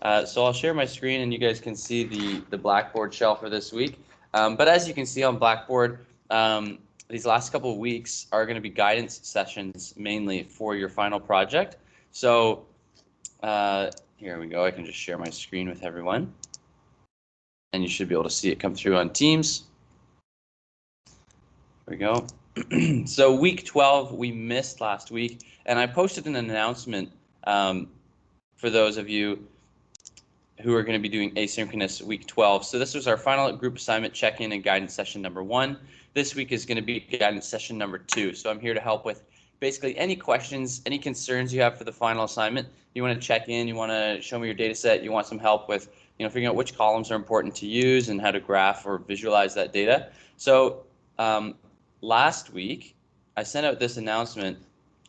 So I'll share my screen and you guys can see the Blackboard shell for this week. But as you can see on Blackboard, these last couple of weeks are going to be guidance sessions mainly for your final project. So here we go. I can just share my screen with everyone. And you should be able to see it come through on Teams. There we go. So week 12, we missed last week. And I posted an announcement for those of you who are going to be doing asynchronous week 12. So this was our final group assignment check-in and guidance session number 1. This week is going to be guidance session number 2. So I'm here to help with basically any questions, any concerns you have for the final assignment. You want to check in, you want to show me your data set, you want some help with figuring out which columns are important to use and how to graph or visualize that data. So last week, I sent out this announcement.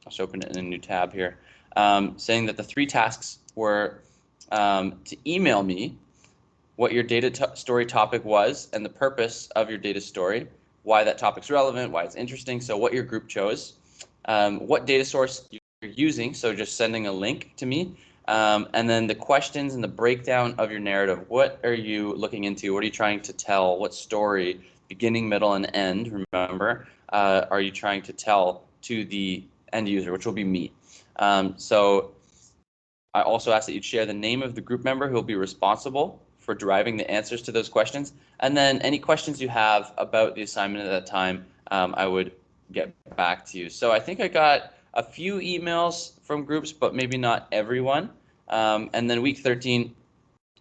I'll just open it in a new tab here, saying that the 3 tasks were to email me what your data story topic was and the purpose of your data story, why that topic's relevant, why it's interesting, so what your group chose, what data source you're using, so just sending a link to me, and then the questions and the breakdown of your narrative. What are you looking into? What are you trying to tell? What story, beginning, middle, and end, remember, are you trying to tell to the end user, which will be me? So I also ask that you share the name of the group member who will be responsible for deriving the answers to those questions. And then any questions you have about the assignment at that time, I would get back to you. So I think I got a few emails from groups, but maybe not everyone. And then week 13,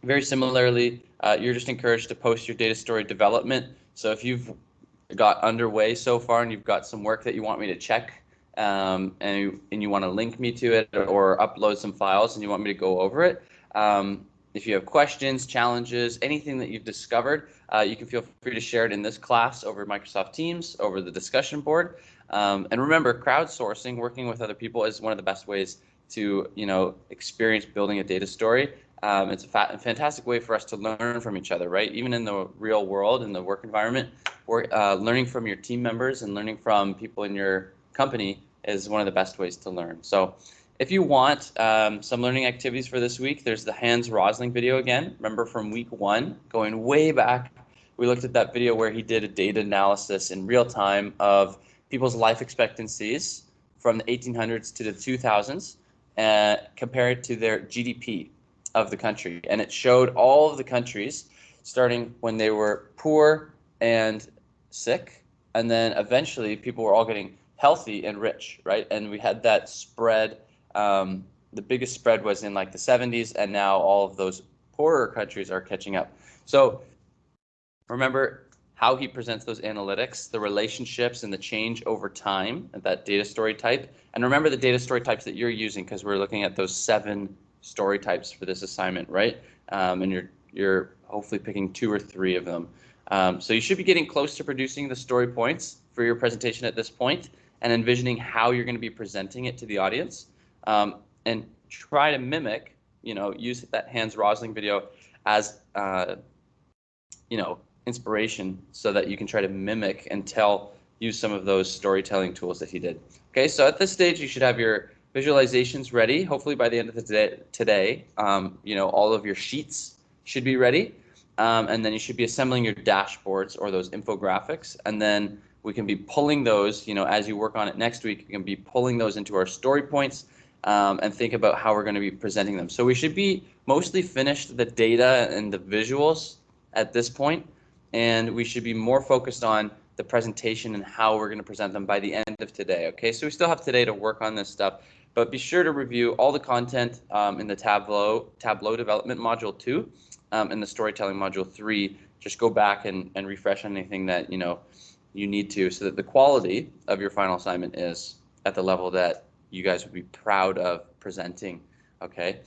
very similarly, you're just encouraged to post your data story development. So if you've got underway so far and you've got some work that you want me to check, and you want to link me to it or upload some files and you want me to go over it. If you have questions, challenges, anything that you've discovered, you can feel free to share it in this class over Microsoft Teams, over the discussion board. And remember, crowdsourcing, working with other people, is one of the best ways to experience building a data story. It's a fantastic way for us to learn from each other, right? Even in the real world, in the work environment, learning from your team members and learning from people in your company is one of the best ways to learn. So if you want some learning activities for this week, there's the Hans Rosling video again. Remember from week 1, going way back, we looked at that video where he did a data analysis in real time of people's life expectancies from the 1800s to the 2000s, compared to their GDP of the country. And it showed all of the countries starting when they were poor and sick, and then eventually people were all getting healthy and rich, right? And we had that spread. The biggest spread was in like the 70s, and now all of those poorer countries are catching up. So remember how he presents those analytics, the relationships and the change over time at that data story type. And remember the data story types that you're using, because we're looking at those 7 story types for this assignment, right? And you're hopefully picking 2 or 3 of them. So you should be getting close to producing the story points for your presentation at this point, and envisioning how you're going to be presenting it to the audience, and try to mimic, use that Hans Rosling video as, inspiration, so that you can try to mimic and use some of those storytelling tools that he did. Okay, so at this stage, you should have your visualizations ready. Hopefully by the end of the today, all of your sheets should be ready. And then you should be assembling your dashboards or those infographics, and then we can be pulling those, as you work on it next week, you can be pulling those into our story points, and think about how we're going to be presenting them. So we should be mostly finished the data and the visuals at this point, and we should be more focused on the presentation and how we're going to present them by the end of today. Okay, so we still have today to work on this stuff, but be sure to review all the content in the Tableau development module 2, and the storytelling module 3. Just go back and refresh anything that you need to, so that the quality of your final assignment is at the level that you guys would be proud of presenting, okay,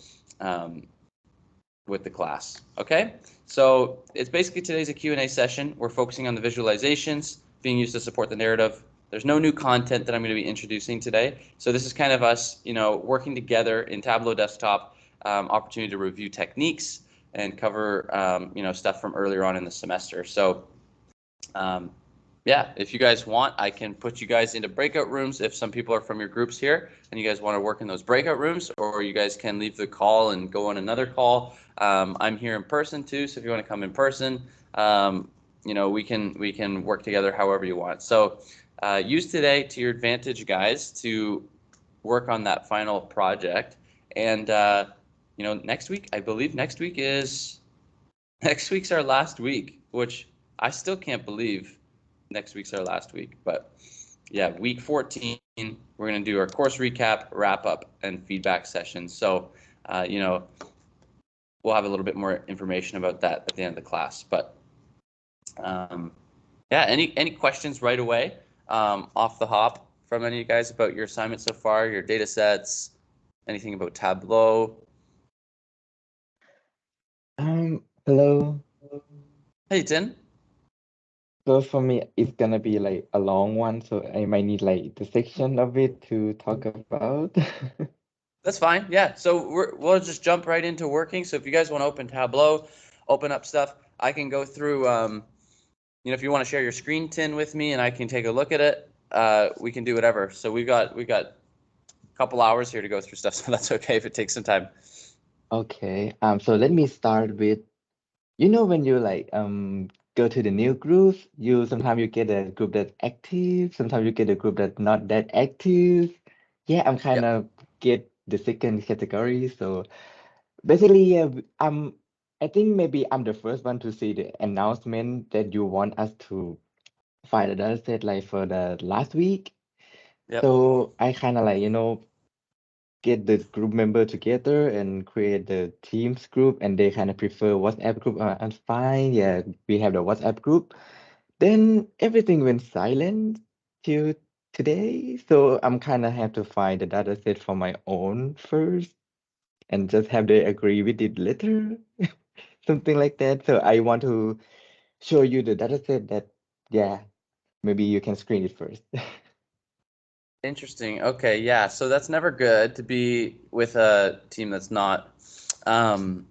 with the class. Okay, so it's basically today's a Q&A session. We're focusing on the visualizations being used to support the narrative. There's no new content that I'm going to be introducing today, so this is kind of us working together in Tableau Desktop, opportunity to review techniques and cover stuff from earlier on in the semester. So yeah, if you guys want, I can put you guys into breakout rooms if some people are from your groups here and you guys want to work in those breakout rooms, or you guys can leave the call and go on another call. I'm here in person too, so if you want to come in person, we can work together however you want. So use today to your advantage, guys, to work on that final project. And next week, I believe next week's our last week, which I still can't believe next week's our last week. But yeah, week 14, we're going to do our course recap, wrap up, and feedback session. So, we'll have a little bit more information about that at the end of the class. But yeah, any questions right away off the hop from any of you guys about your assignment so far, your data sets, anything about Tableau? Hello. Hey, Tin. So for me, it's gonna be like a long one, so I might need like the section of it to talk about. That's fine. Yeah. So we'll just jump right into working. So if you guys want to open Tableau, open up stuff, I can go through. If you want to share your screen, Tin, with me, and I can take a look at it, we can do whatever. So we've got a couple hours here to go through stuff. So that's okay if it takes some time. Okay. So let me start with, when you like go to the new groups, you sometimes you get a group that's active, sometimes you get a group that's not that active. Yeah, I'm kind Yep. of get the second category. So basically, yeah, I think maybe I'm the first one to see the announcement that you want us to find a data set like for the last week. Yep. So I kind of like, get the group member together and create the Teams group, and they kind of prefer WhatsApp group. I'm fine. Yeah, we have the WhatsApp group. Then everything went silent till today. So I'm kind of have to find the data set for my own first and just have they agree with it later, something like that. So I want to show you the data set that, yeah, maybe you can screen it first. Interesting. Okay. Yeah. So that's never good to be with a team that's not um,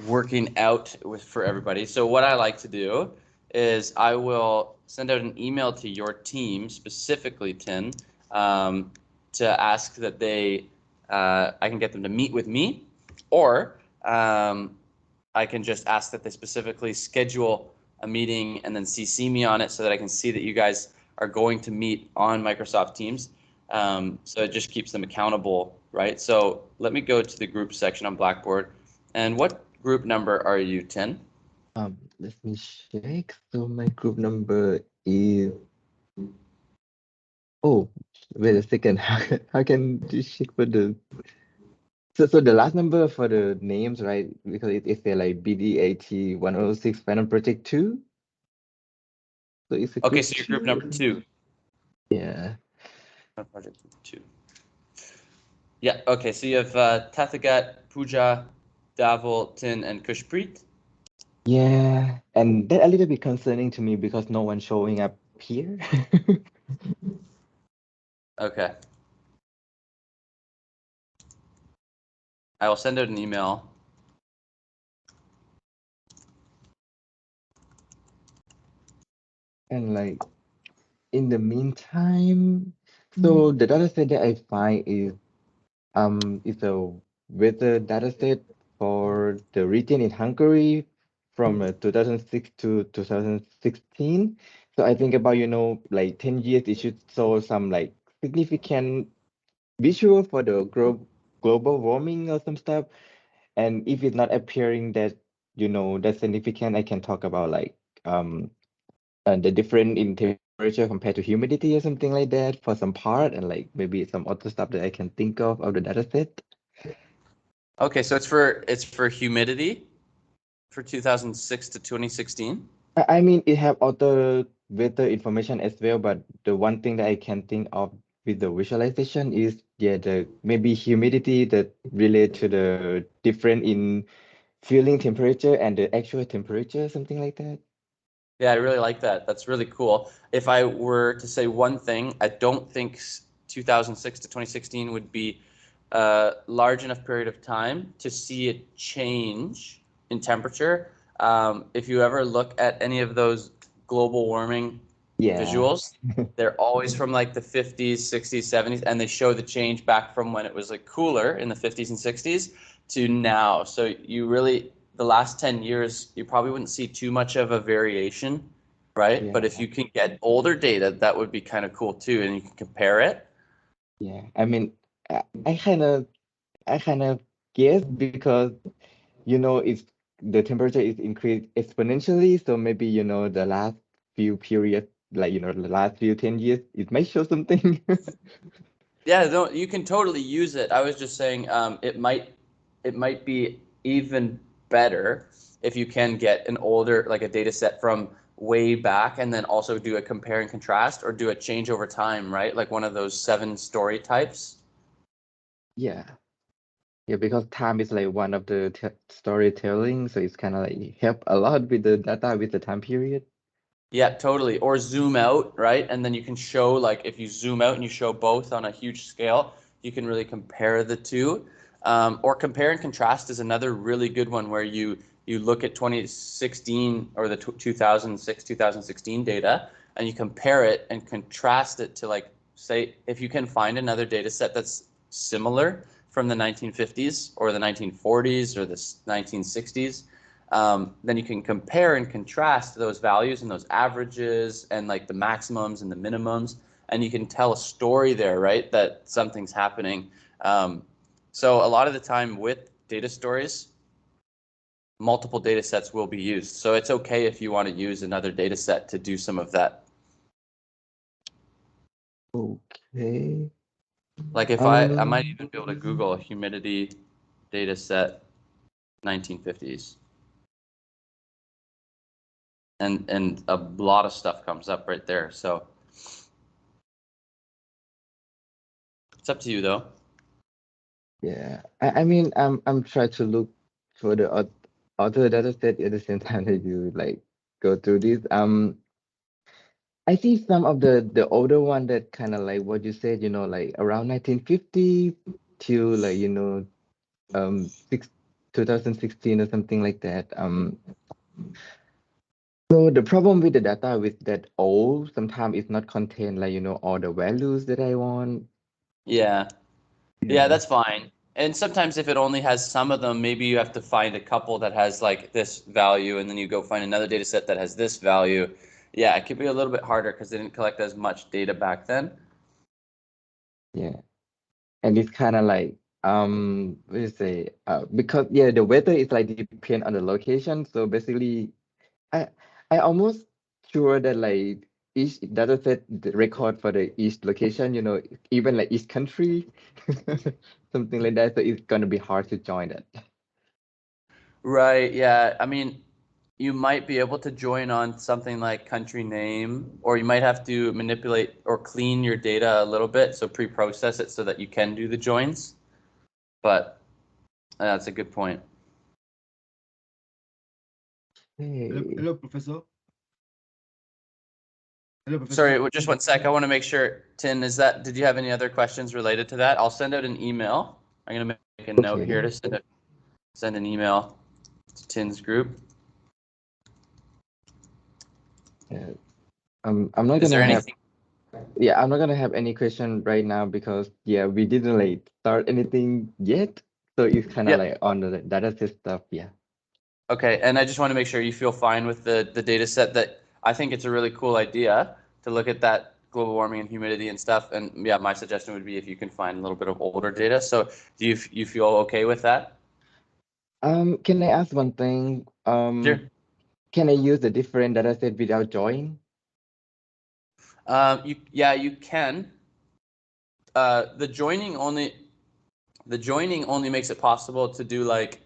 working out for everybody. So what I like to do is I will send out an email to your team specifically, Tin, to ask that I can get them to meet with me, or I can just ask that they specifically schedule a meeting and then CC me on it so that I can see that you guys are going to meet on Microsoft Teams. So it just keeps them accountable, right? So let me go to the group section on Blackboard. And what group number are you, Tin? Let me check. So my group number is, oh, wait a second. How can you check for the, so the last number for the names, right? Because it's like BDAT1006 Final Project 2. So it's a Okay, group so you're group number 2. 2. Yeah. Project 2. Yeah, okay, so you have Tathagat, Pooja, Davil, Tin, and Kushpreet. Yeah. And that a little bit concerning to me because no one's showing up here. Okay. I will send out an email. And like in the meantime, so the data set that I find is a weather data set for the region in Hungary from 2006 to 2016. So I think about, like 10 years, it should show some like significant visual for the global warming or some stuff. And if it's not appearing that, that's significant, I can talk about like um the difference in temperature compared to humidity or something like that for some part, and like maybe some other stuff that I can think of the data set. Okay, so it's for humidity for 2006 to 2016. I mean, it have other weather information as well, but the one thing that I can think of with the visualization is, yeah, the maybe humidity that relate to the difference in feeling temperature and the actual temperature, something like that. Yeah, I really like that. That's really cool. If I were to say one thing, I don't think 2006 to 2016 would be a large enough period of time to see a change in temperature. If you ever look at any of those global warming Yeah. visuals. They're always from like the 50s, 60s, 70s, and they show the change back from when it was like cooler in the 50s and 60s to now. So you really, the last 10 years, you probably wouldn't see too much of a variation, right? But if Yeah. you can get older data, that would be kind of cool too, and you can compare it. Yeah. I mean, I kind of guess because it's the temperature is increased exponentially, so maybe the last few periods, like the last few 10 years, it might show something. Yeah, no, you can totally use it. I was just saying, it might be even better if you can get an older, like a data set from way back, and then also do a compare and contrast, or do a change over time, right? Like one of those 7 story types. Yeah. Yeah, because time is like one of the storytelling, so it's kind of like help a lot with the data with the time period. Yeah, totally. Or zoom out, right? And then you can show, like, if you zoom out and you show both on a huge scale, you can really compare the two. Or compare and contrast is another really good one, where you look at 2016 or the 2006, 2016 data, and you compare it and contrast it to, like, say, if you can find another data set that's similar from the 1950s or the 1940s or the 1960s, then you can compare and contrast those values and those averages and like the maximums and the minimums, and you can tell a story there, right? That something's happening. So a lot of the time with data stories, multiple data sets will be used. So it's okay if you want to use another data set to do some of that. Okay. Like if I might Um, even be able to Google a humidity data set 1950s, and a lot of stuff comes up right there. So it's up to you though. yeah. I mean, I'm trying to look for the other data set at the same time that you like go through this. I see some of the older one that kind of like what you said, like around 1950 to like, six 2016 or something like that. So the problem with the data with that old, sometimes it's not contain like, all the values that I want. Yeah. Yeah, Yeah. that's fine. And sometimes if it only has some of them, maybe you have to find a couple that has like this value, and then you go find another data set that has this value. Yeah, it could be a little bit harder because they didn't collect as much data back then. Yeah. And it's kind of like, what do you say? Because yeah, the weather is like depend on the location. So basically, I I almost sure that like each data set the record for the each location, even like each country, something like that. So it's gonna be hard to join that. Right, yeah. I mean, you might be able to join on something like country name, or you might have to manipulate or clean your data a little bit, so pre-process it so that you can do the joins. But that's a good point. Hello, Hey. hello, Professor. Hello, Professor. Sorry, just 1 sec. I want to make sure, Tin, did you have any other questions related to that? I'll send out an email. I'm going to make a note here Okay. to send an email to Tin's group. Yeah. I'm not Is gonna there have anything? yeah, I'm not gonna have any question right now because yeah, we didn't like start anything yet. So it's kind of Yep. like on the data set stuff. Yeah. Okay. And I just want to make sure you feel fine with the data set. That I think it's a really cool idea to look at that global warming and humidity and stuff. And yeah, my suggestion would be if you can find a little bit of older data. So do you feel okay with that? Can I ask one thing? Sure. Can I use the different data set without join? You can. The joining only makes it possible to do like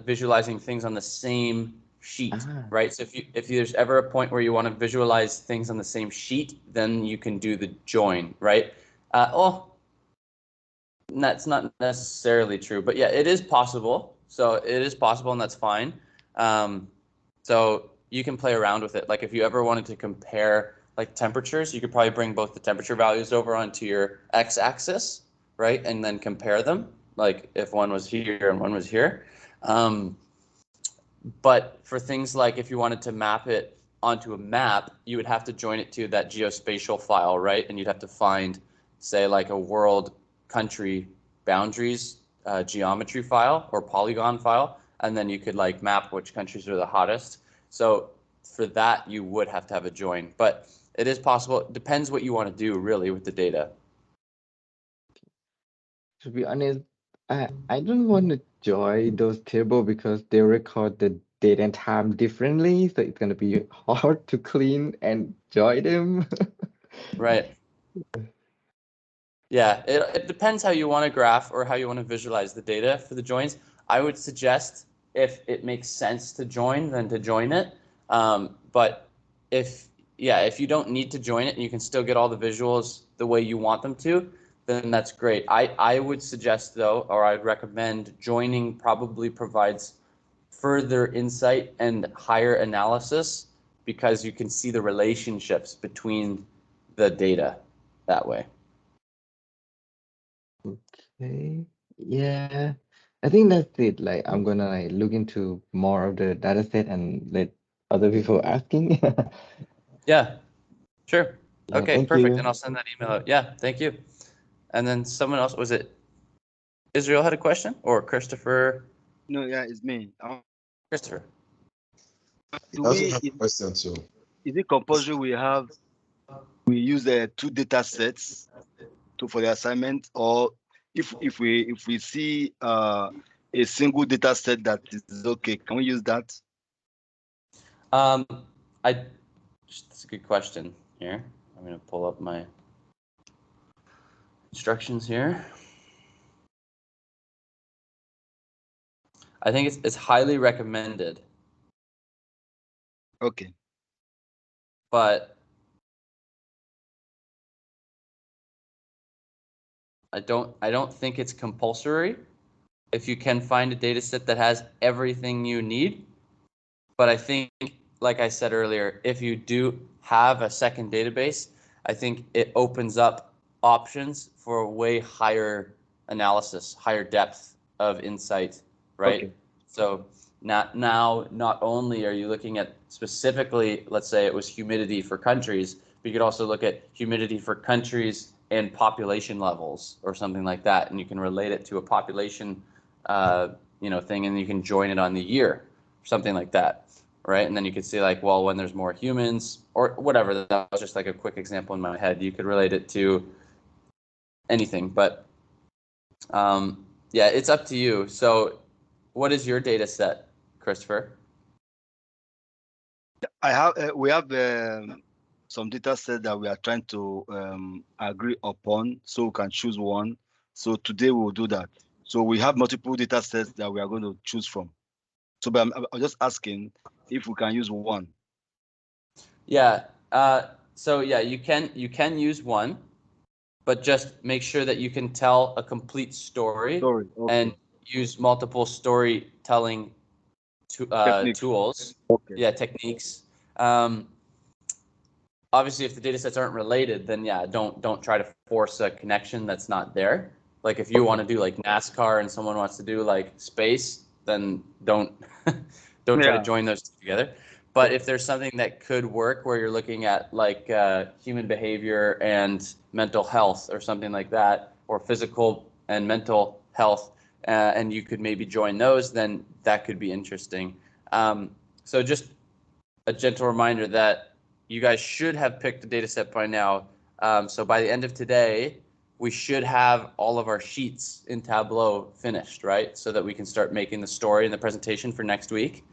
visualizing things on the same sheet, Ah, right? So if there's ever a point where you want to visualize things on the same sheet, then you can do the join, right? Oh, that's not necessarily true, but yeah, it is possible. So it is possible, and that's fine. Um, so you can play around with it. Like if you ever wanted to compare like temperatures, you could probably bring both the temperature values over onto your x-axis, right, and then compare them. Like if one was here and one was here. Um, but for things like if you wanted to map it onto a map, you would have to join it to that geospatial file, right? And you'd have to find, say, like a world country boundaries geometry file or polygon file, and then you could like map which countries are the hottest. So for that, you would have to have a join, but it is possible. It depends what you want to do really with the data. To be honest, I don't want to join those tables because they record the date and time differently, so it's gonna be hard to clean and join them. Right. Yeah, it depends how you want to graph or how you want to visualize the data for the joins. I would suggest if it makes sense to join, then to join it. But if you don't need to join it and you can still get all the visuals the way you want them to, then that's great. I would suggest though, or I'd recommend joining probably provides further insight and higher analysis because you can see the relationships between the data that way. Okay, yeah, I think that's it. Like, I'm gonna like look into more of the data set and let other people asking. Yeah, sure. Yeah, Okay, thank perfect. you. And I'll send that email out. Yeah, thank you. And then someone else, was it Israel had a question or Christopher? No, yeah, it's me. Christopher. I Do also we, have a question too. is it compulsory we use the two data sets for the assignment, or if we see a single data set that is okay, can we use that? That's a good question here. I'm going to pull up my instructions here. I think it's highly recommended, Okay. but I don't think it's compulsory if you can find a data set that has everything you need. But I think, like I said earlier, if you do have a second database, I think it opens up options for a way higher analysis, higher depth of insight, right? Okay. So not only are you looking at specifically, let's say it was humidity for countries, but you could also look at humidity for countries and population levels or something like that, and you can relate it to a population, thing, and you can join it on the year, something like that, right? And then you could see like, well, when there's more humans or whatever. That was just like a quick example in my head. You could relate it to anything, but yeah, it's up to you. So what is your data set, Christopher? We have some data set that we are trying to agree upon, so we can choose one. So today we'll do that. So we have multiple data sets that we are going to choose from. So but I'm just asking if we can use one. Yeah. So yeah, you can use one, but just make sure that you can tell a complete story Sorry. Okay. and use multiple storytelling Technique. tools. Okay. Yeah, techniques. Obviously, if the data sets aren't related, then yeah, don't try to force a connection that's not there. Like if you want to do like NASCAR and someone wants to do like space, then don't don't try to Yeah. join those two together. But if there's something that could work where you're looking at like human behavior and mental health or something like that, or physical and mental health, and you could maybe join those, then that could be interesting. So just a gentle reminder that you guys should have picked a data set by now. So by the end of today, we should have all of our sheets in Tableau finished, right? So that we can start making the story and the presentation for next week.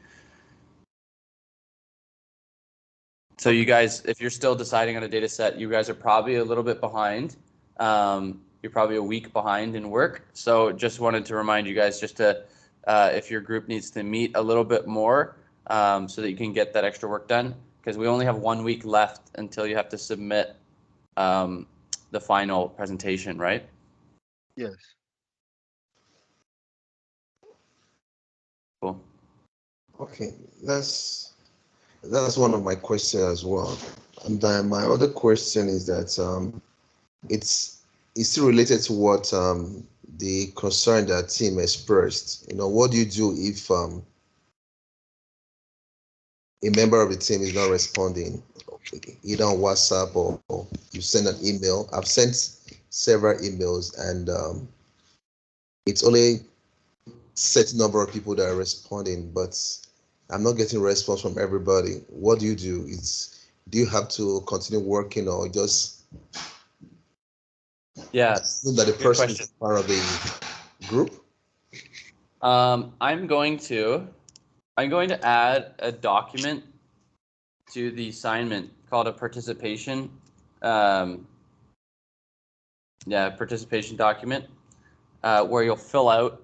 So you guys, if you're still deciding on a data set, you guys are probably a little bit behind. You're probably a week behind in work. So just wanted to remind you guys just to, if your group needs to meet a little bit more so that you can get that extra work done, because we only have 1 week left until you have to submit the final presentation, right? Yes. Cool. Okay, that's one of my questions as well. And then my other question is that it's still related to what the concern that team expressed. What do you do if a member of the team is not responding, either on WhatsApp or you send an email. I've sent several emails, and it's only set number of people that are responding, but I'm not getting response from everybody. What do you do? Do you have to continue working or just Yeah, know that the good person question. is part of the group? I'm going to add a document to the assignment called a participation. Participation document where you'll fill out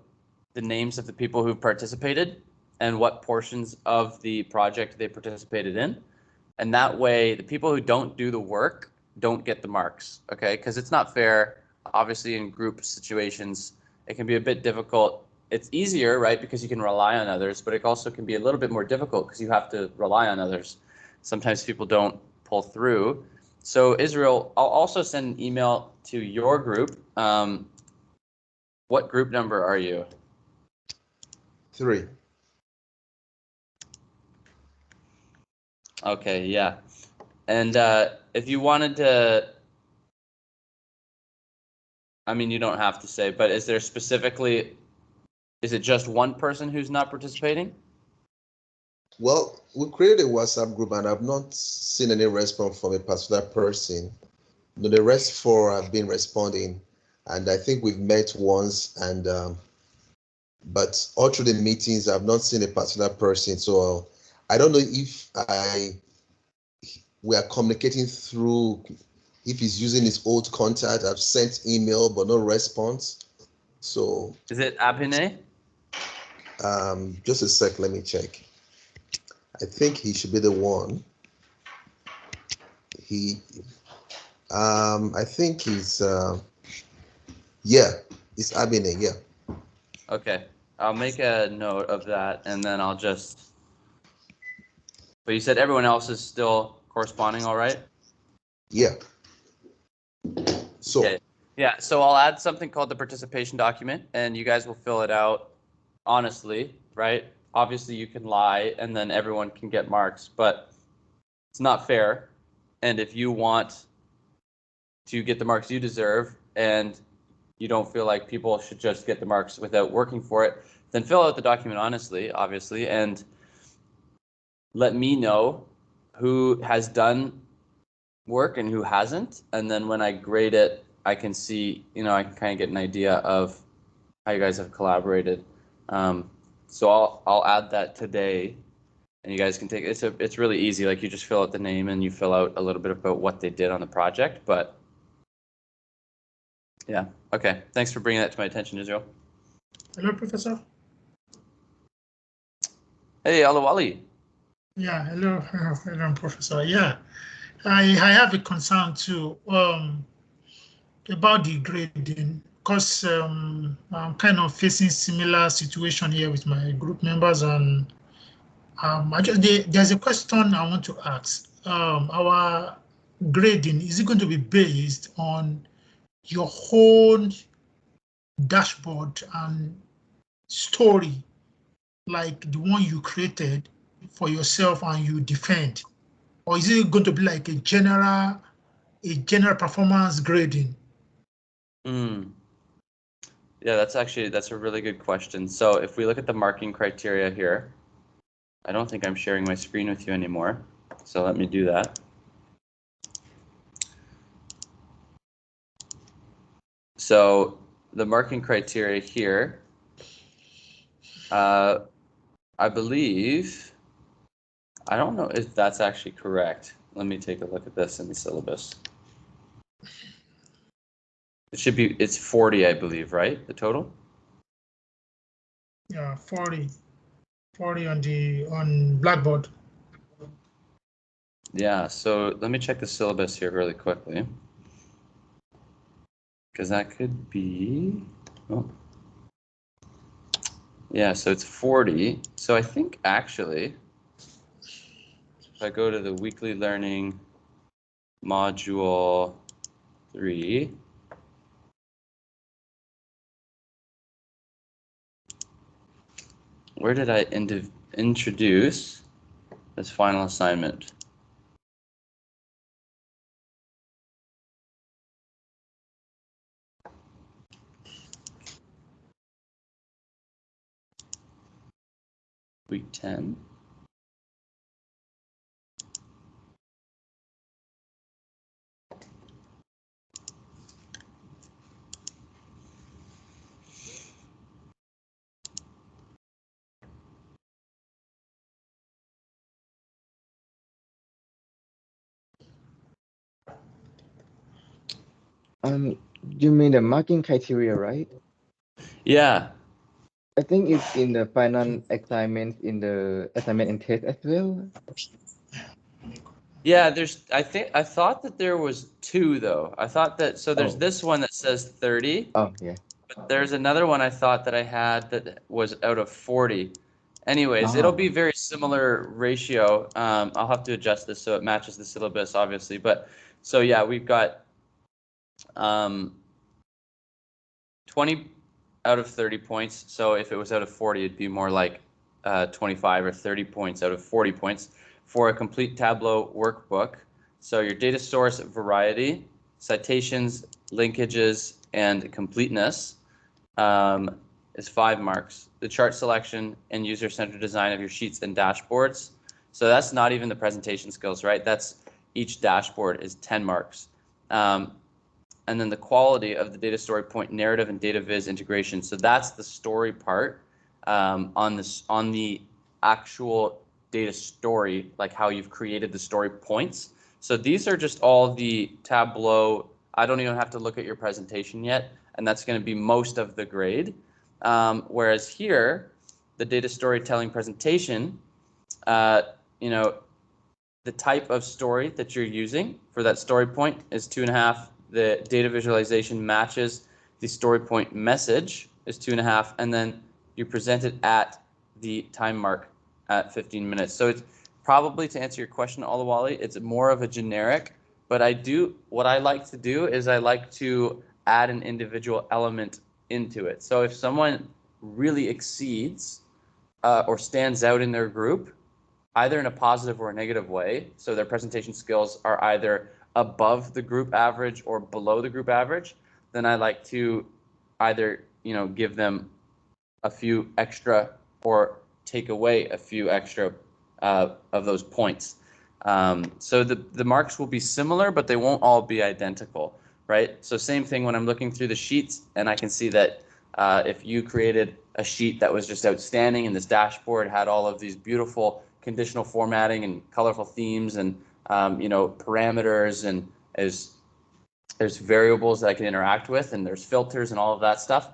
the names of the people who've participated and what portions of the project they participated in. And that way, the people who don't do the work don't get the marks, okay? Because it's not fair. Obviously, in group situations, it can be a bit difficult. It's easier, right, because you can rely on others, but it also can be a little bit more difficult because you have to rely on others. Sometimes people don't pull through. So Israel, I'll also send an email to your group. What group number are you? 3. Okay, yeah. And if you wanted to, I mean, you don't have to say, but is there specifically, is it just one person who's not participating? Well, we created a WhatsApp group and I've not seen any response from a particular person. No, the rest 4 have been responding, and I think we've met once, and but all through the meetings, I've not seen a particular person. So I don't know if we are communicating through, if he's using his old contact. I've sent email but no response. So Is it Abhine? just a sec, let me check. I think he should be the one. I think he's it's Abine, yeah. Okay, I'll make a note of that, and then I'll just. But you said everyone else is still corresponding, all right? Yeah. So Okay. Yeah, so I'll add something called the participation document, and you guys will fill it out honestly, right? Obviously, you can lie, and then everyone can get marks, but it's not fair. And if you want to get the marks you deserve, and you don't feel like people should just get the marks without working for it, then fill out the document honestly, obviously, and let me know who has done work and who hasn't. And then when I grade it, I can see, I can kind of get an idea of how you guys have collaborated. So I'll add that today, and you guys can take it. It's really easy. Like, you just fill out the name and you fill out a little bit about what they did on the project. But yeah, okay. Thanks for bringing that to my attention, Israel. Hello, Professor. Hey, Alawali. Yeah, hello, Professor. Yeah, I have a concern too about the grading, because I'm kind of facing similar situation here with my group members, and there's a question I want to ask. Our grading, is it going to be based on your whole dashboard and story, like the one you created for yourself and you defend, or is it going to be like a general performance grading? Yeah, that's a really good question. So if we look at the marking criteria here, I don't think I'm sharing my screen with you anymore. So let me do that. So the marking criteria here, I believe, I don't know if that's actually correct. Let me take a look at this in the syllabus. It's 40, I believe, right? The total? Yeah, 40 on Blackboard. Yeah, so let me check the syllabus here really quickly. Because that could be, yeah, so it's 40. So I think actually, if I go to the weekly learning module 3, where did I introduce? as final assignment. Week 10. You mean the marking criteria, right? Yeah. I think it's in the final assignments in the assignment and test as well. Yeah, I thought that there was two though. I thought that, so there's Oh. this one that says 30, Oh, yeah. but there's another one I thought that I had that was out of 40. Anyways, it'll be very similar ratio. I'll have to adjust this so it matches the syllabus, obviously. But so yeah, we've got 20 out of 30 points. So if it was out of 40, it'd be more like 25 or 30 points out of 40 points for a complete Tableau workbook. So your data source variety, citations, linkages, and completeness is 5 marks. The chart selection and user-centered design of your sheets and dashboards. So that's not even the presentation skills, right? That's each dashboard is 10 marks. And then the quality of the data story point narrative and data viz integration. So that's the story part on the actual data story, like how you've created the story points. So these are just all the Tableau. I don't even have to look at your presentation yet, and that's going to be most of the grade. Whereas here, the data storytelling presentation, you know, the type of story that you're using for that story point is 2.5. The data visualization matches the story point message is 2.5, and then you present it at the time mark at 15 minutes. So it's probably, to answer your question, Olawale, it's more of a generic, but what I like to do is I like to add an individual element into it. So if someone really exceeds or stands out in their group, either in a positive or a negative way, so their presentation skills are either above the group average or below the group average, then I like to either, give them a few extra or take away a few extra of those points. So the marks will be similar, but they won't all be identical, right? So same thing when I'm looking through the sheets and I can see that if you created a sheet that was just outstanding and this dashboard had all of these beautiful conditional formatting and colorful themes and parameters, and there's variables that I can interact with, and there's filters and all of that stuff,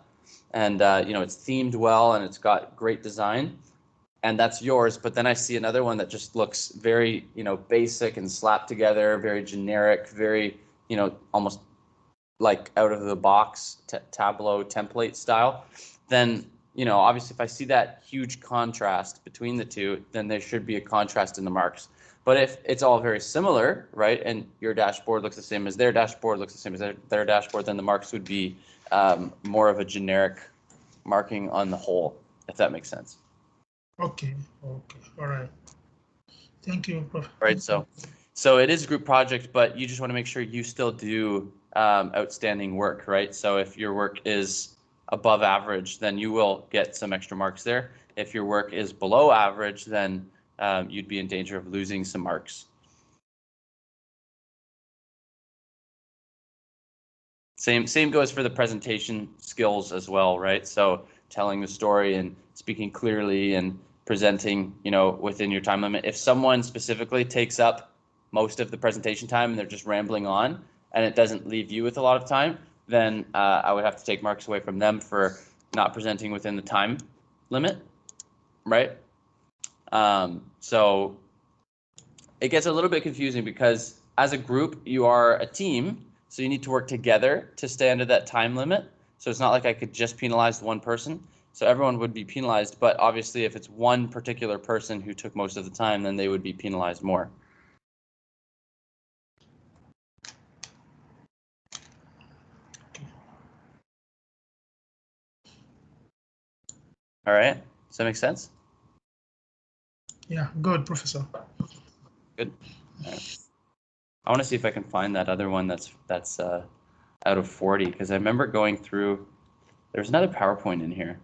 and it's themed well and it's got great design, and that's yours. But then I see another one that just looks very basic and slapped together, very generic, very almost like out of the box Tableau template style. Then obviously if I see that huge contrast between the two, then there should be a contrast in the marks. But if it's all very similar, right, and your dashboard looks the same as their dashboard, looks the same as their dashboard, then the marks would be more of a generic marking on the whole, if that makes sense. Okay, all right. Thank you, Prof. Right, so it is a group project, but you just want to make sure you still do outstanding work, right? So if your work is above average, then you will get some extra marks there. If your work is below average, then you'd be in danger of losing some marks. Same goes for the presentation skills as well, right? So telling the story and speaking clearly and presenting, within your time limit. If someone specifically takes up most of the presentation time and they're just rambling on and it doesn't leave you with a lot of time, then I would have to take marks away from them for not presenting within the time limit, right? So it gets a little bit confusing because as a group, you are a team, so you need to work together to stay under that time limit. So it's not like I could just penalize one person. So everyone would be penalized, but obviously if it's one particular person who took most of the time, then they would be penalized more. All right, does that make sense? Yeah, good, Professor. Good. Right. I want to see if I can find that other one that's out of 40, because I remember going through. There's another PowerPoint in here.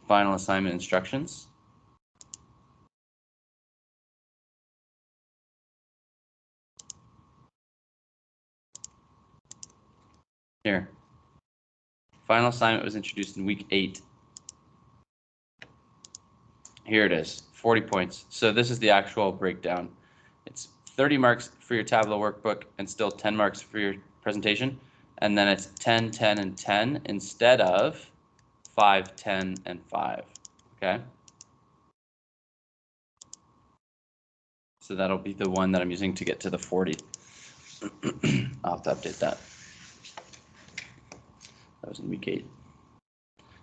Final assignment instructions. Here. Final assignment was introduced in week 8. Here it is, 40 points. So this is the actual breakdown. It's 30 marks for your Tableau workbook and still 10 marks for your presentation. And then it's 10, 10, and 10 instead of 5, 10, and 5. Okay? So that'll be the one that I'm using to get to the 40. I'll have to update that. That was in week 8.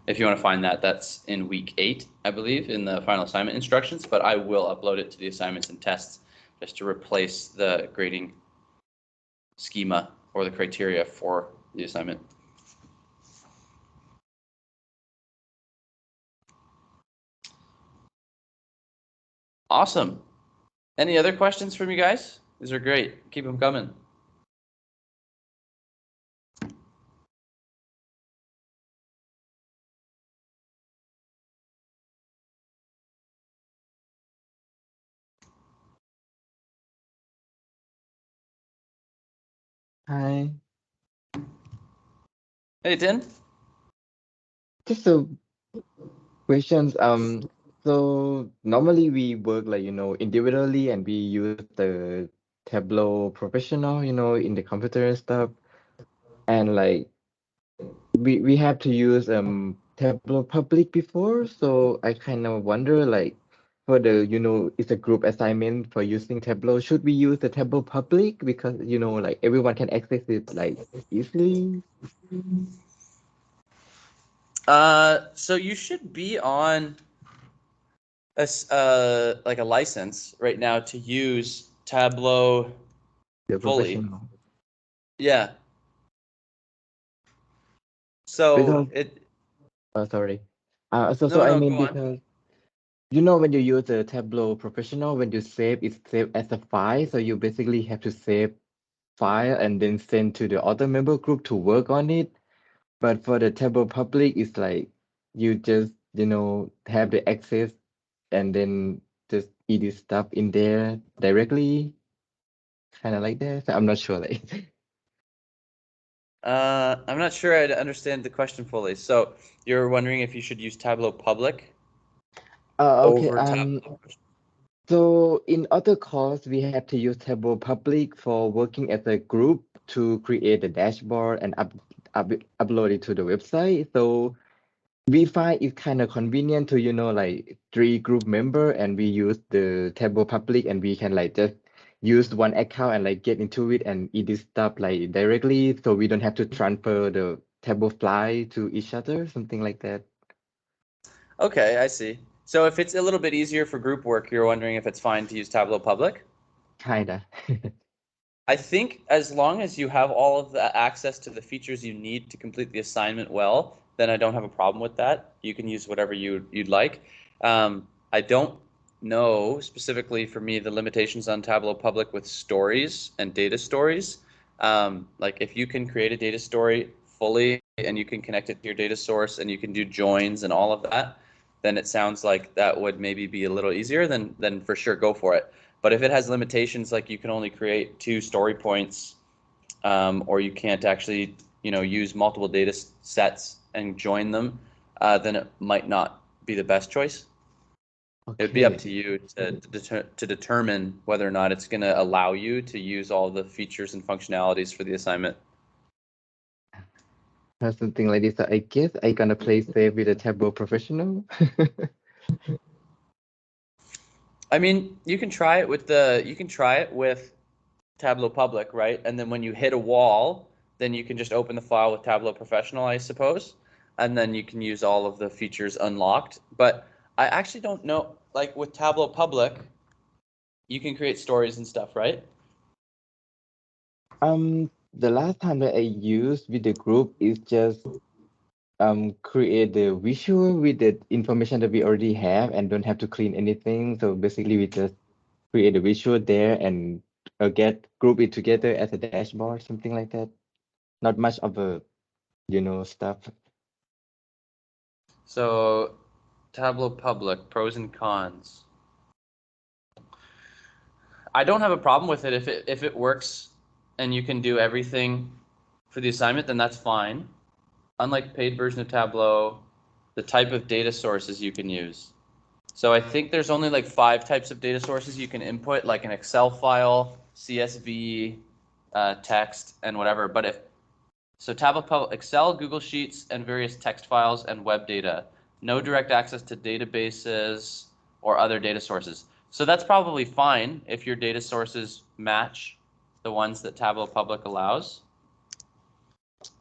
If you want to find that, that's in week 8, I believe, in the final assignment instructions, but I will upload it to the assignments and tests just to replace the grading schema or the criteria for the assignment. Awesome. Any other questions from you guys? These are great. Keep them coming. Hi. Hey, Tin. Just a questions. So normally we work like, individually and we use the Tableau Professional, in the computer and stuff. And like we have to use Tableau Public before, so I kind of wonder like for the, it's a group assignment for using Tableau. Should we use the Tableau Public because, like everyone can access it like easily? So you should be on like a license right now to use Tableau The fully. professional. Yeah. So Because it. sorry. So No, I no, mean go on. because when you use the Tableau Professional, when you save, it's saved as a file. So you basically have to save file and then send to the other member group to work on it. But for the Tableau Public, it's like you just, have the access and then just edit stuff in there directly, kind of like that. So I'm not sure. Like, I'm not sure I understand the question fully. So you're wondering if you should use Tableau Public okay. over Tableau. So in other calls, we have to use Tableau Public for working as a group to create a dashboard and upload it to the website. So we find it kind of convenient to, like 3 group member and we use the Tableau Public and we can like just use one account and like get into it and edit stuff like directly. So we don't have to transfer the Tableau file to each other, something like that. Okay, I see. So if it's a little bit easier for group work, you're wondering if it's fine to use Tableau Public? Kinda. I think as long as you have all of the access to the features you need to complete the assignment well, then I don't have a problem with that. You can use whatever you'd like. I don't know specifically for me the limitations on Tableau Public with stories and data stories. Like if you can create a data story fully and you can connect it to your data source and you can do joins and all of that, then it sounds like that would maybe be a little easier. Then for sure go for it. But if it has limitations, like you can only create 2 story points, or you can't actually, use multiple data sets and join them, then it might not be the best choice. It'd be up to Okay. you to determine whether or not it's going to allow you to use all the features and functionalities for the assignment. Or something like this. So I guess I gonna play safe with a Tableau Professional. I mean, you can try it with Tableau Public, right? And then when you hit a wall, then you can just open the file with Tableau Professional, I suppose, and then you can use all of the features unlocked. But I actually don't know, like with Tableau Public, you can create stories and stuff, right? The last time that I used with the group is just create the visual with the information that we already have and don't have to clean anything. So basically we just create a visual there and group it together as a dashboard, something like that. Not much of a, stuff. So Tableau Public, pros and cons. I don't have a problem with it if it works and you can do everything for the assignment, then that's fine. Unlike paid version of Tableau, the type of data sources you can use. So I think there's only like 5 types of data sources you can input, like an Excel file, CSV, text, and whatever. But Tableau Public, Excel, Google Sheets, and various text files and web data. No direct access to databases or other data sources. So that's probably fine if your data sources match the ones that Tableau Public allows.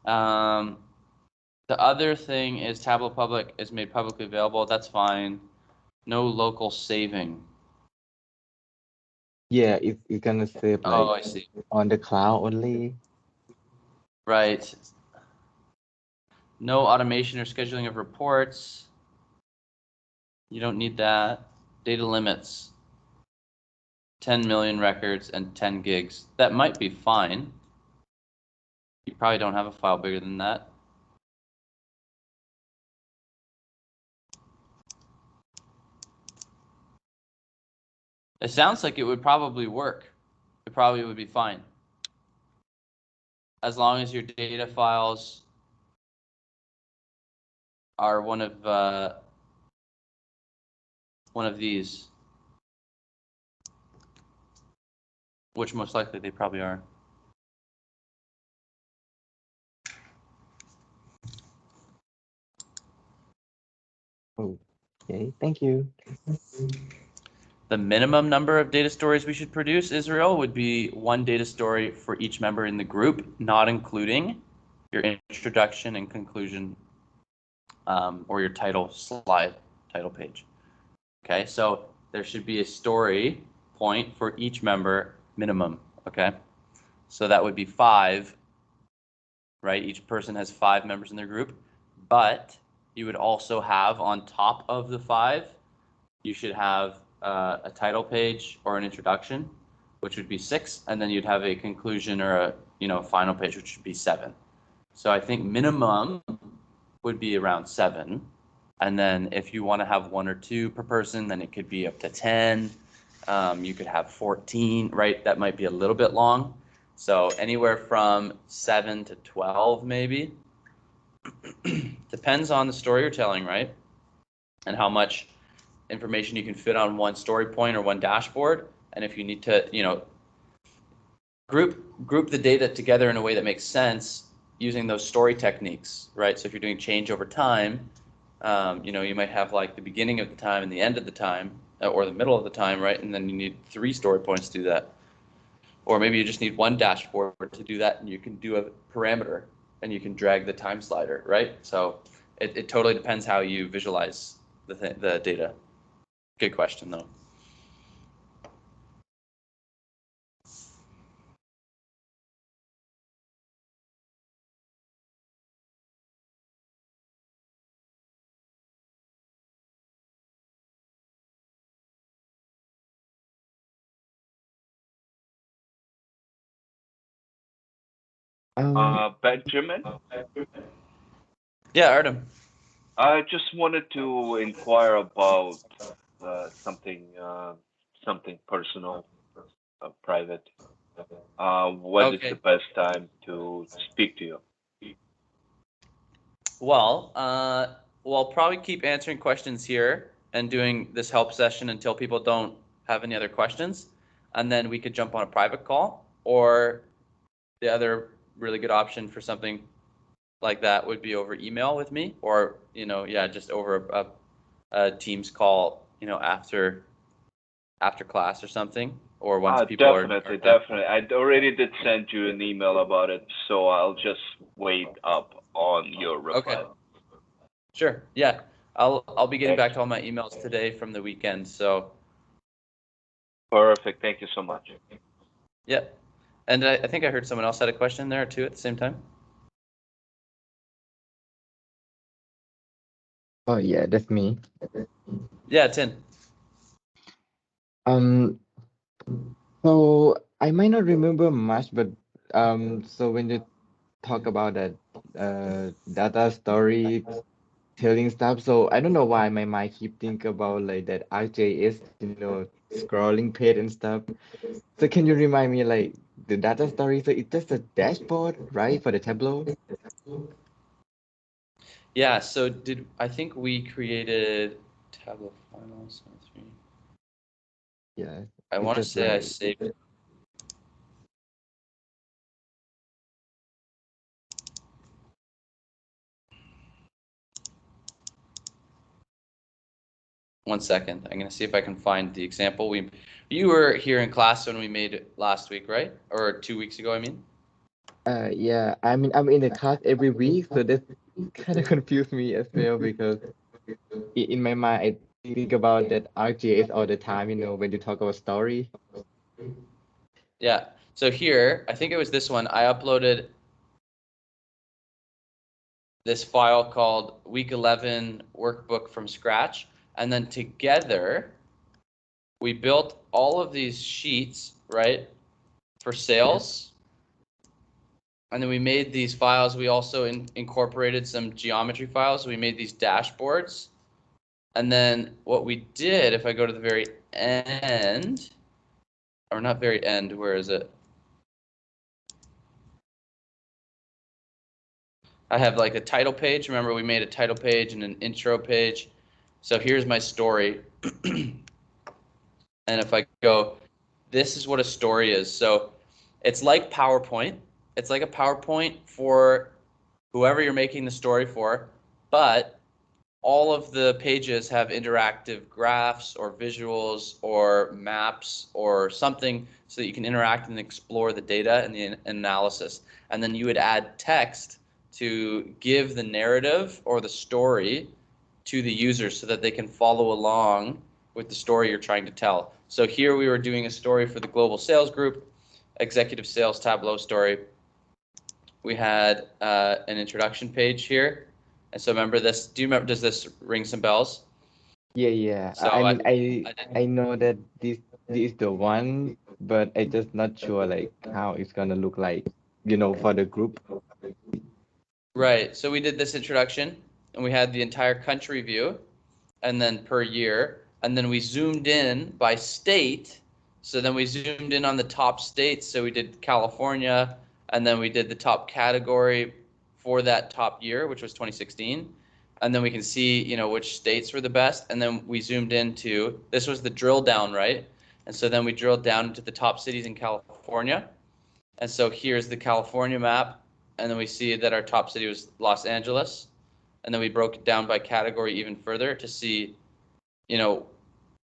The other thing is Tableau Public is made publicly available. That's fine. No local saving. Yeah, it's gonna save like Oh, I see. on the cloud only. Right. No automation or scheduling of reports. You don't need that. Data limits. 10 million records and 10 gigs. That might be fine. You probably don't have a file bigger than that. It sounds like it would probably work. It probably would be fine. As long as your data files are one of these, which most likely they probably are. Okay, thank you. The minimum number of data stories we should produce, Israel, would be 1 data story for each member in the group, not including your introduction and conclusion, or your title page. Okay, so there should be a story point for each member minimum. Okay, so that would be 5, right? Each person has 5 members in their group, but you would also have on top of the 5, you should have a title page or an introduction, which would be 6, and then you'd have a conclusion or a final page, which would be 7. So I think minimum would be around 7, and then if you want to have 1 or 2 per person, then it could be up to 10. You could have 14, right? That might be a little bit long. So anywhere from 7 to 12, maybe. Depends on the story you're telling, right? And how much information you can fit on one story point or one dashboard. And if you need to, group the data together in a way that makes sense using those story techniques, right? So if you're doing change over time, you might have like the beginning of the time and the end of the time, or the middle of the time, right? And then you need 3 story points to do that. Or maybe you just need 1 dashboard to do that, and you can do a parameter, and you can drag the time slider, right? So it totally depends how you visualize the data. Good question, though. Benjamin, Yeah, Artem. I just wanted to inquire about something personal, private. When is Okay. the best time to speak to you? Well, we'll probably keep answering questions here and doing this help session until people don't have any other questions, and then we could jump on a private call. Or the other really good option for something like that would be over email with me, or just over a Teams call, after class or something, or once people Definitely, definitely. I already did send you an email about it, so I'll just wait up on your reply. Okay. Sure. Yeah. I'll be getting Thanks. back to all my emails today from the weekend. So Perfect. Thank you so much. yeah. And I think I heard someone else had a question there too at the same time. Oh yeah, that's me. Yeah, Tin. Um, so I might not remember much, but so when you talk about that data story telling stuff, so I don't know why my mind keep thinking about like that RJS, scrolling page and stuff. So can you remind me like the data story? So it's just a dashboard, right, for the Tableau? Yeah, so I think we created Tableau files? Yeah, I it's want to just say I like saved. One second. I'm gonna see if I can find the example. You were here in class when we made it last week, right? Or 2 weeks ago, I mean. yeah, I mean I'm in the class every week, so that kind of confused me as well because in my mind I think about that RJS all the time, when you talk about story. Yeah. So here, I think it was this one. I uploaded this file called Week 11 Workbook from scratch, and then together we built all of these sheets, right, for sales. And then we made these files. We also incorporated some geometry files. We made these dashboards. And then what we did, if I go to the very end, or not very end, where is it? I have like a title page. Remember, we made a title page and an intro page. So here's my story. And if I go, this is what a story is. So it's like PowerPoint. It's like a PowerPoint for whoever you're making the story for, but all of the pages have interactive graphs or visuals or maps or something so that you can interact and explore the data and the analysis. And then you would add text to give the narrative or the story to the user so that they can follow along with the story you're trying to tell. So here we were doing a story for the global sales group, executive sales Tableau story. We had an introduction page here. And so remember this, does this ring some bells? Yeah. So I mean I I know that this is the one, but I just not sure like how it's gonna look like, for the group. right. So we did this introduction and we had the entire country view and then per year. And then we zoomed in by state. So then we zoomed in on the top states. So we did California and then we did the top category for that top year, which was 2016. And then we can see, which states were the best. And then we zoomed into, this was the drill down, right? And so then we drilled down into the top cities in California. And so here's the California map. And then we see that our top city was Los Angeles. And then we broke it down by category even further to see,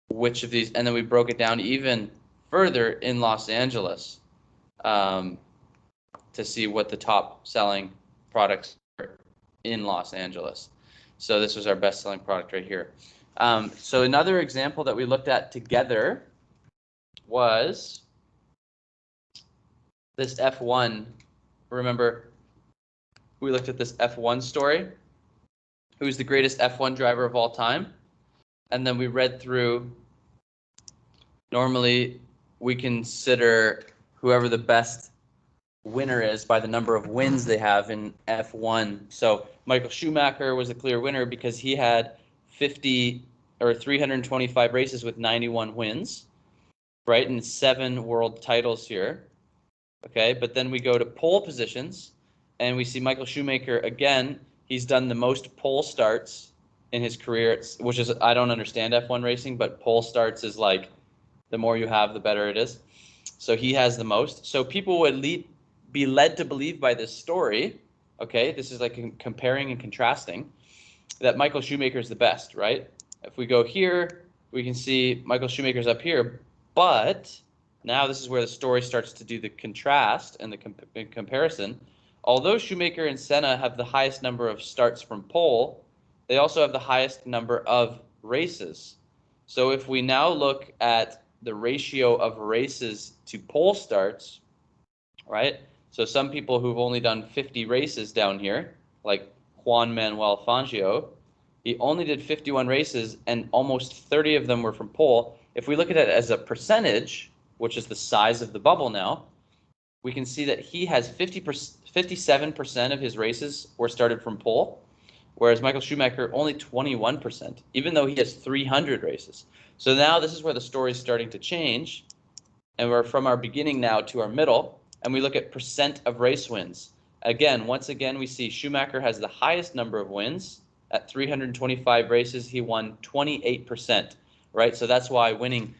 which of these, and then we broke it down even further in Los Angeles to see what the top selling products are in Los Angeles. So this was our best selling product right here. So another example that we looked at together was this F1. Remember, we looked at this F1 story. Who's the greatest F1 driver of all time? And then we read through, normally we consider whoever the best winner is by the number of wins they have in F1. So Michael Schumacher was a clear winner because he had 50 or 325 races with 91 wins, right? And 7 world titles here. Okay, but then we go to pole positions and we see Michael Schumacher again. He's done the most pole starts in his career, which is, I don't understand F1 racing, but pole starts is like the more you have, the better it is. So he has the most. So people would be led to believe by this story, okay, this is like comparing and contrasting, that Michael Schumacher is the best, right? If we go here, we can see Michael Schumacher's up here, but now this is where the story starts to do the contrast and the comparison. Although Schumacher and Senna have the highest number of starts from pole, they also have the highest number of races. So if we now look at the ratio of races to pole starts, right? So some people who've only done 50 races down here, like Juan Manuel Fangio, He only did 51 races, and almost 30 of them were from pole. If we look at it as a percentage, which is the size of the bubble now, we can see that he has 57% of his races were started from pole, whereas Michael Schumacher only 21%, even though he has 300 races. So now this is where the story is starting to change, and we're from our beginning now to our middle, and we look at percent of race wins. Again, once again, we see Schumacher has the highest number of wins. At 325 races, he won 28%, right? So that's why winning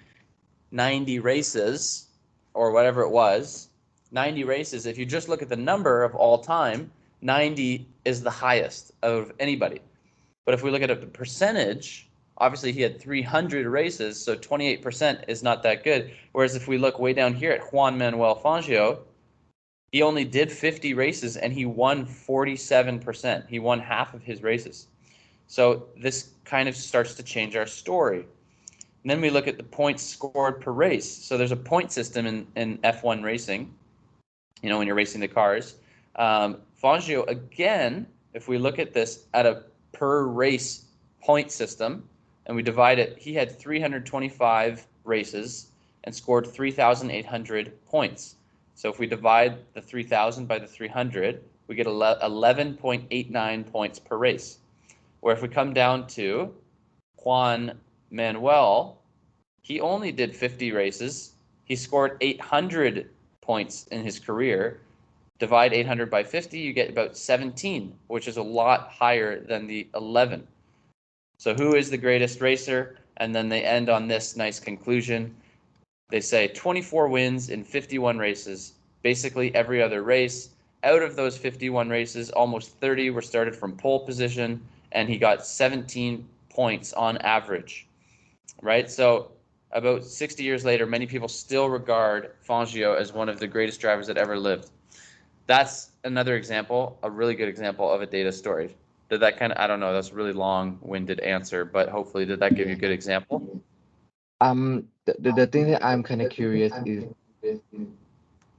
90 races, or whatever it was, 90 races, if you just look at the number of all time, 90 is the highest of anybody. But if we look at the percentage, obviously he had 300 races, so 28% is not that good. Whereas if we look way down here at Juan Manuel Fangio, he only did 50 races and he won 47%. He won half of his races. So this kind of starts to change our story. And then we look at the points scored per race. So there's a point system in F1 racing, you know, when you're racing the cars. Fangio, again, if we look at this at a per race point system, and we divide it, he had 325 races and scored 3,800 points. So if we divide the 3,000 by the 300, we get 11.89 points per race. Where if we come down to Juan Manuel, he only did 50 races. He scored 800 points in his career. Divide 800 by 50, you get about 17, which is a lot higher than the 11. So who is the greatest racer? And then they end on this nice conclusion. They say 24 wins in 51 races, basically every other race. Out of those 51 races, almost 30 were started from pole position, and he got 17 points on average, right? So about 60 years later, many people still regard Fangio as one of the greatest drivers that ever lived. That's another example, a really good example of a data story. Did that kind of, I don't know, that's a really long-winded answer, but hopefully did that give you a good example? The thing that I'm kind of curious is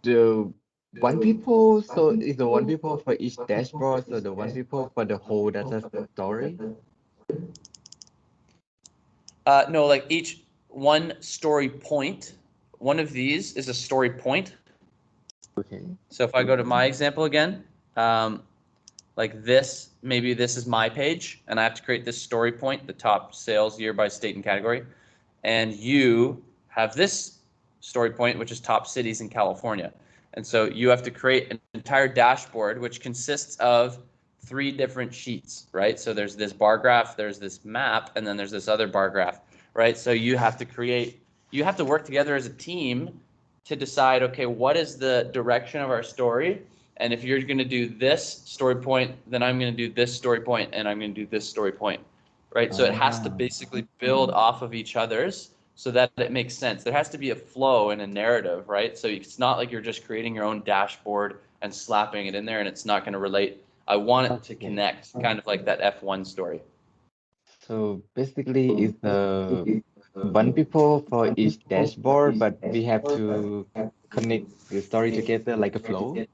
the one people, so is the one people for each dashboard, so the one people for the whole data story? No, like each one story point, one of these is a story point. Okay. So if I go to my example again, like this, maybe this is my page, and I have to create this story point, the top sales year by state and category. And you have this story point, which is top cities in California. And so you have to create an entire dashboard, which consists of 3 different sheets, right? So there's this bar graph, there's this map, and then there's this other bar graph, right? So you have to work together as a team to decide, okay, what is the direction of our story? And if you're going to do this story point, then I'm going to do this story point, and I'm going to do this story point, right? So it has to basically build off of each other's so that it makes sense. There has to be a flow and a narrative, right? So it's not like you're just creating your own dashboard and slapping it in there and it's not going to relate. I want it to connect, kind of like that F1 story. So basically, it's one people for each dashboard, but we have to connect the story together like a flow.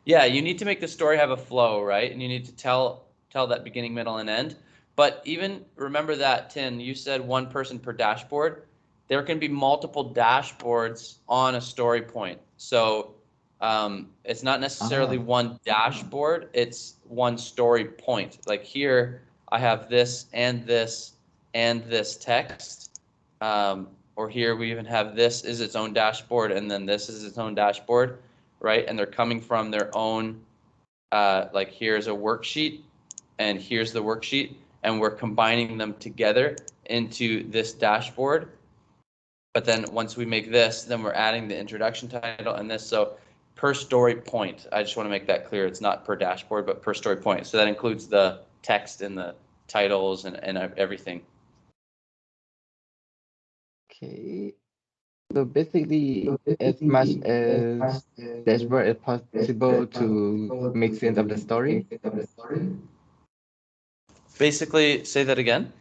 Yeah, you need to make the story have a flow, right? And you need to tell that beginning, middle, and end. But even remember that, Tin, you said one person per dashboard. There can be multiple dashboards on a story point. So it's not necessarily one dashboard, it's one story point. Like here, I have this and this and this text. Or here we even have this is its own dashboard, and then this is its own dashboard, right? And they're coming from their own, like here's a worksheet, and here's the worksheet, and we're combining them together into this dashboard. But then once we make this, then we're adding the introduction title and this. So per story point, I just want to make that clear. It's not per dashboard, but per story point. So that includes the text and the titles and everything. Okay. So basically, as much as dashboard as possible to make sense of the story. Basically, say that again.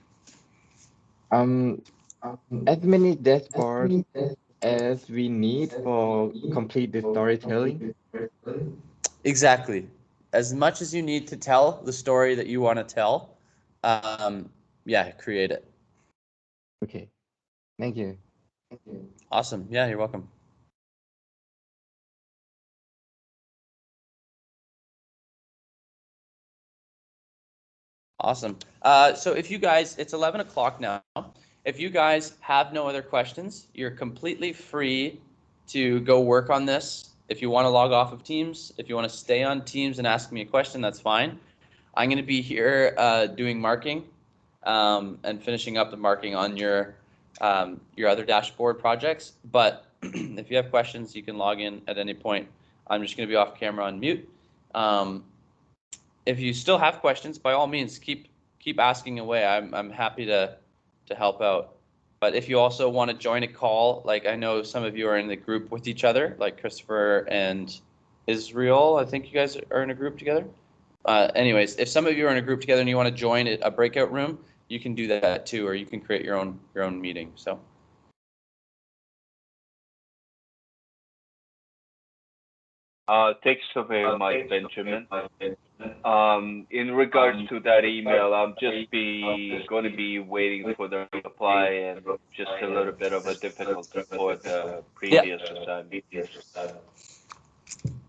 As many dashboards as we need for complete the storytelling. Exactly. As much as you need to tell the story that you want to tell, yeah, create it. Okay. Thank you. Awesome. Yeah, you're welcome. Awesome. So if you guys, it's 11 o'clock now. If you guys have no other questions, you're completely free to go work on this. If you want to log off of Teams, if you want to stay on Teams and ask me a question, that's fine. I'm going to be here doing marking and finishing up the marking on your other dashboard projects. But if you have questions, you can log in at any point. I'm just going to be off camera on mute. If you still have questions, by all means, keep asking away. I'm happy to help out. But if you also want to join a call, like I know some of you are in the group with each other, like Christopher and Israel, I think you guys are in a group together. Anyways, if some of you are in a group together and you want to join a breakout room, you can do that too, or you can create your own meeting. So. Thanks so very much, Benjamin. In regards to that email, I'm just going to be waiting for the reply and just a little bit of a difficulty for the previous assignment.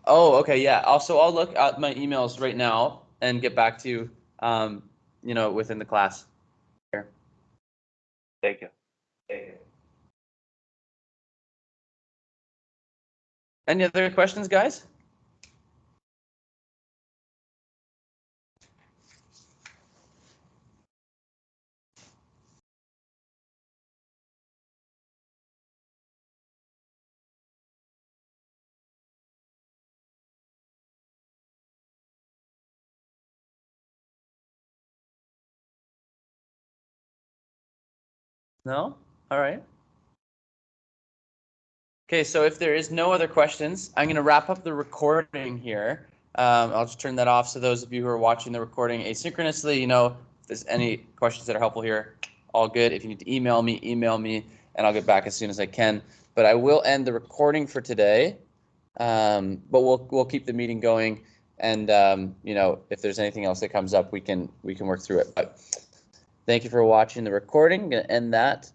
Oh, okay, yeah. Also, I'll look at my emails right now and get back to you, within the class. Here. Thank you. Any other questions, guys? No? All right. Okay, so if there is no other questions, I'm going to wrap up the recording here. I'll just turn that off so those of you who are watching the recording asynchronously, if there's any questions that are helpful here, all good. If you need to email me, and I'll get back as soon as I can. But I will end the recording for today, but we'll keep the meeting going. And, if there's anything else that comes up, we can work through it. But thank you for watching the recording. I'm going to end that.